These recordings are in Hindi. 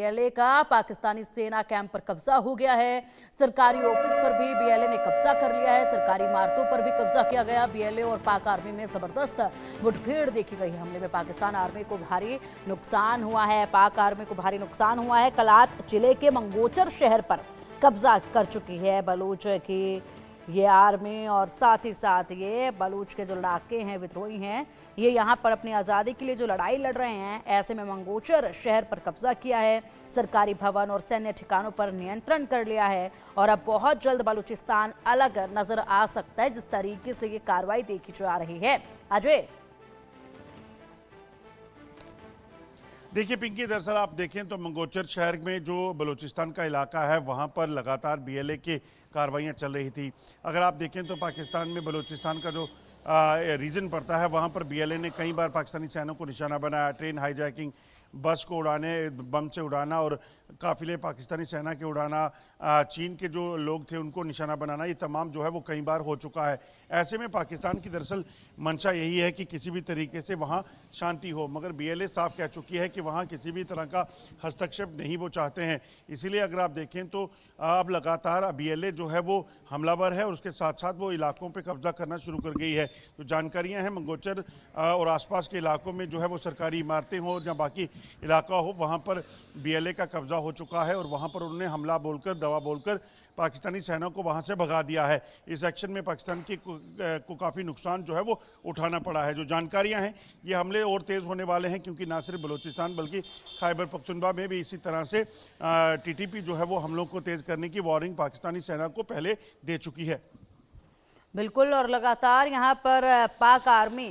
बीएलए का पाकिस्तानी सेना कैंप पर कब्जा हो गया है। सरकारी ऑफिस पर भी बीएलए ने कब्जा कर लिया है। सरकारी इमारतों पर भी कब्जा किया गया। बीएलए और पाक आर्मी में जबरदस्त मुठभेड़ देखी गई। हमले में पाकिस्तान आर्मी को भारी नुकसान हुआ है। पाक आर्मी को भारी नुकसान हुआ है। कलात जिले के मंगोचर शहर पर कब्जा कर चुकी है बलूच की ये आर्मी, और साथ ही साथ ये बलूच के जो लड़ाके हैं, विद्रोही हैं, ये यहाँ पर अपनी आज़ादी के लिए जो लड़ाई लड़ रहे हैं, ऐसे में मंगोचर शहर पर कब्जा किया है। सरकारी भवन और सैन्य ठिकानों पर नियंत्रण कर लिया है और अब बहुत जल्द बलूचिस्तान अलग नजर आ सकता है, जिस तरीके से ये कार्रवाई देखी जा रही है। अजय, देखिए पिंकी, दरअसल आप देखें तो मंगोचर शहर में जो बलूचिस्तान का इलाका है वहाँ पर लगातार बीएलए की कार्रवाइयाँ चल रही थी। अगर आप देखें तो पाकिस्तान में बलूचिस्तान का जो रीजन पड़ता है वहाँ पर बीएलए ने कई बार पाकिस्तानी सेना को निशाना बनाया। ट्रेन हाईजैकिंग, बस को उड़ाने, बम से उड़ाना और काफिले पाकिस्तानी सेना के उड़ाना, चीन के जो लोग थे उनको निशाना बनाना, ये तमाम जो है वो कई बार हो चुका है। ऐसे में पाकिस्तान की दरअसल मंशा यही है कि किसी भी तरीके से वहाँ शांति हो, मगर बीएलए साफ कह चुकी है कि वहाँ किसी भी तरह का हस्तक्षेप नहीं वो चाहते हैं। इसीलिए अगर आप देखें तो अब लगातार बीएलए जो है वो हमलावर है और उसके साथ साथ वो इलाकों पर कब्जा करना शुरू कर गई है। तो जानकारियाँ हैं मंगोचर और आसपास के इलाकों में जो है वो सरकारी इमारतें हों या बाकी इलाका हो, वहाँ पर बीएलए का कब्जा हो चुका है और वहाँ पर उन्होंने हमला बोलकर, दवा बोलकर पाकिस्तानी सेना को वहाँ से भगा दिया है। इस एक्शन में पाकिस्तान को काफ़ी नुकसान जो है वो उठाना पड़ा है। जो जानकारियाँ हैं, ये हमले और तेज़ होने वाले हैं क्योंकि ना सिर्फ बलूचिस्तान बल्कि खैबर पख्तूनख्वा में भी इसी तरह से टीटीपी जो है वो हमलों को तेज़ करने की वार्निंग पाकिस्तानी सेना को पहले दे चुकी है। बिल्कुल, और लगातार यहाँ पर पाक आर्मी,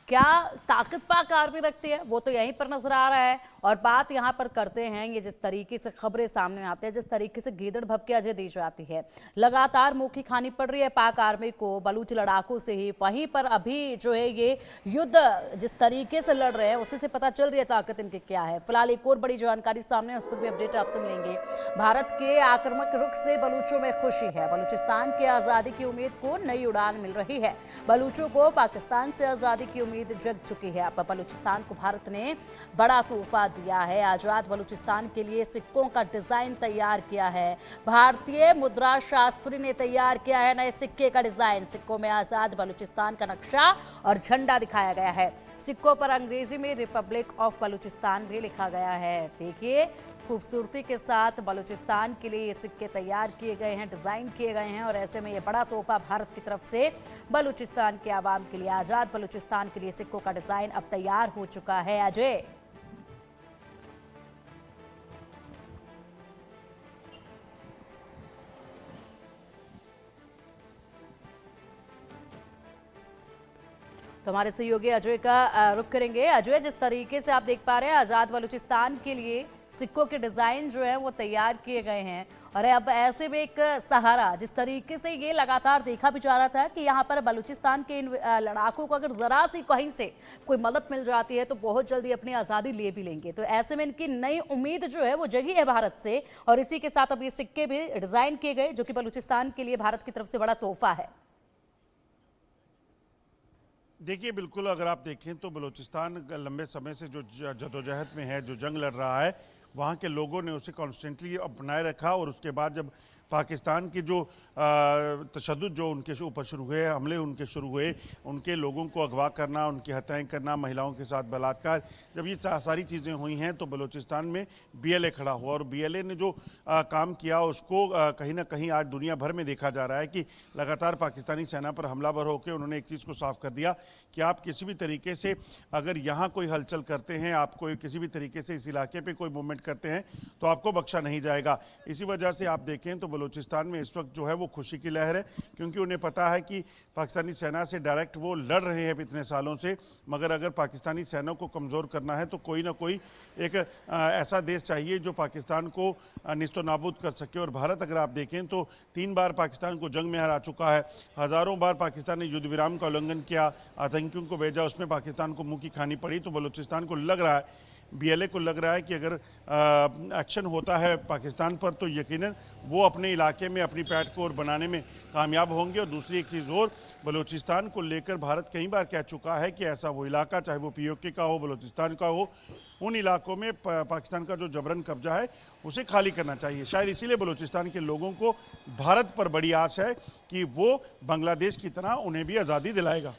क्या ताकत पाक आर्मी रखती है वो तो यहीं पर नजर आ रहा है। और बात यहाँ पर करते हैं, ये जिस तरीके से खबरें सामने आते हैं, जिस तरीके से गीदड़ भभके अजय दी जाती है, लगातार मुँह की खानी पड़ रही है पाक आर्मी को बलूच लड़ाकों से ही। वहीं पर अभी जो है ये युद्ध जिस तरीके से लड़ रहे हैं उसी से पता चल रही है ताकत इनकी क्या है। फिलहाल एक और बड़ी जानकारी सामने है, उस पर भी अपडेट आपसे मिलेंगे। भारत के आक्रामक रुख से बलूचों में खुशी है। बलूचिस्तान की आज़ादी की उम्मीद को नई उड़ान मिल रही है। बलूचों को पाकिस्तान से आज़ादी की उम्मीद जग चुकी है। अब बलूचिस्तान को भारत ने बड़ा तोहफा दिया है। आजाद बलूचिस्तान के लिए सिक्कों का डिजाइन तैयार किया है। भारतीय मुद्रा शास्त्री ने तैयार किया है नए सिक्के का डिजाइन। सिक्कों में आजाद बलूचिस्तान का नक्शा और झंडा दिखाया गया है। सिक्कों पर अंग्रेजी में रिपब्लिक ऑफ बलूचिस्तान भी लिखा गया है। देखिए, खूबसूरती के साथ बलूचिस्तान के लिए ये सिक्के तैयार किए गए हैं, डिज़ाइन किए गए हैं। और ऐसे में ये बड़ा तोहफा भारत की तरफ से बलूचिस्तान के आवाम के लिए, आज़ाद बलूचिस्तान के लिए सिक्कों का डिज़ाइन अब तैयार हो चुका है। अजय, तो हमारे सहयोगी अजय का रुख करेंगे। अजय, जिस तरीके से आप देख पा रहे हैं, आज़ाद बलूचिस्तान के लिए सिक्कों के डिज़ाइन जो है वो तैयार किए गए हैं। और अब ऐसे में एक सहारा, जिस तरीके से ये लगातार देखा भी जा रहा था कि यहाँ पर बलूचिस्तान के इन लड़ाकों को अगर ज़रा सी कहीं से कोई मदद मिल जाती है तो बहुत जल्दी अपनी आज़ादी ले भी लेंगे। तो ऐसे में इनकी नई उम्मीद जो है वो जगी है भारत से, और इसी के साथ अब ये सिक्के भी डिज़ाइन किए गए जो कि बलूचिस्तान के लिए भारत की तरफ से बड़ा तोहफा है। देखिए, बिल्कुल अगर आप देखें तो बलूचिस्तान लंबे समय से जो जदोजहद में है, जो जंग लड़ रहा है, वहाँ के लोगों ने उसे कॉन्स्टेंटली अपनाए रखा। और उसके बाद जब पाकिस्तान की जो तशद्दुद जो उनके ऊपर शुरू हुए, हमले उनके शुरू हुए, उनके लोगों को अगवा करना, उनकी हत्याएं करना, महिलाओं के साथ बलात्कार, जब ये सारी चीज़ें हुई हैं तो बलूचिस्तान में बीएलए खड़ा हुआ। और बीएलए ने जो काम किया उसको कहीं ना कहीं आज दुनिया भर में देखा जा रहा है कि लगातार पाकिस्तानी सेना पर हमलावर होकर उन्होंने एक चीज़ को साफ कर दिया कि आप किसी भी तरीके से अगर यहाँ कोई हलचल करते हैं, आप कोई किसी भी तरीके से इस इलाके पर कोई मूवमेंट करते हैं तो आपको बख्शा नहीं जाएगा। इसी वजह से आप देखें तो बलूचिस्तान में इस वक्त जो है वो खुशी की लहर है, क्योंकि उन्हें पता है कि पाकिस्तानी सेना से डायरेक्ट वो लड़ रहे हैं इतने सालों से, मगर अगर पाकिस्तानी सेना को कमज़ोर करना है तो कोई ना कोई एक ऐसा देश चाहिए जो पाकिस्तान को निस्तो नाबूद कर सके। और भारत अगर आप देखें तो 3 बार पाकिस्तान को जंग में हरा चुका है, हज़ारों बार पाकिस्तान ने युद्ध विराम का उल्लंघन किया, आतंकियों को भेजा, उसमें पाकिस्तान को मुँह की खानी पड़ी। तो बलूचिस्तान को लग रहा है, बीएलए को लग रहा है कि अगर एक्शन होता है पाकिस्तान पर तो यकीनन वो अपने इलाके में अपनी पैठ को और बनाने में कामयाब होंगे। और दूसरी एक चीज़ और, बलूचिस्तान को लेकर भारत कई बार कह चुका है कि ऐसा वो इलाका, चाहे वो पीओके का हो, बलूचिस्तान का हो, उन इलाकों में पाकिस्तान का जो जबरन कब्जा है उसे खाली करना चाहिए। शायद इसीलिए बलूचिस्तान के लोगों को भारत पर बड़ी आस है कि वो बांग्लादेश की तरह उन्हें भी आज़ादी दिलाएगा।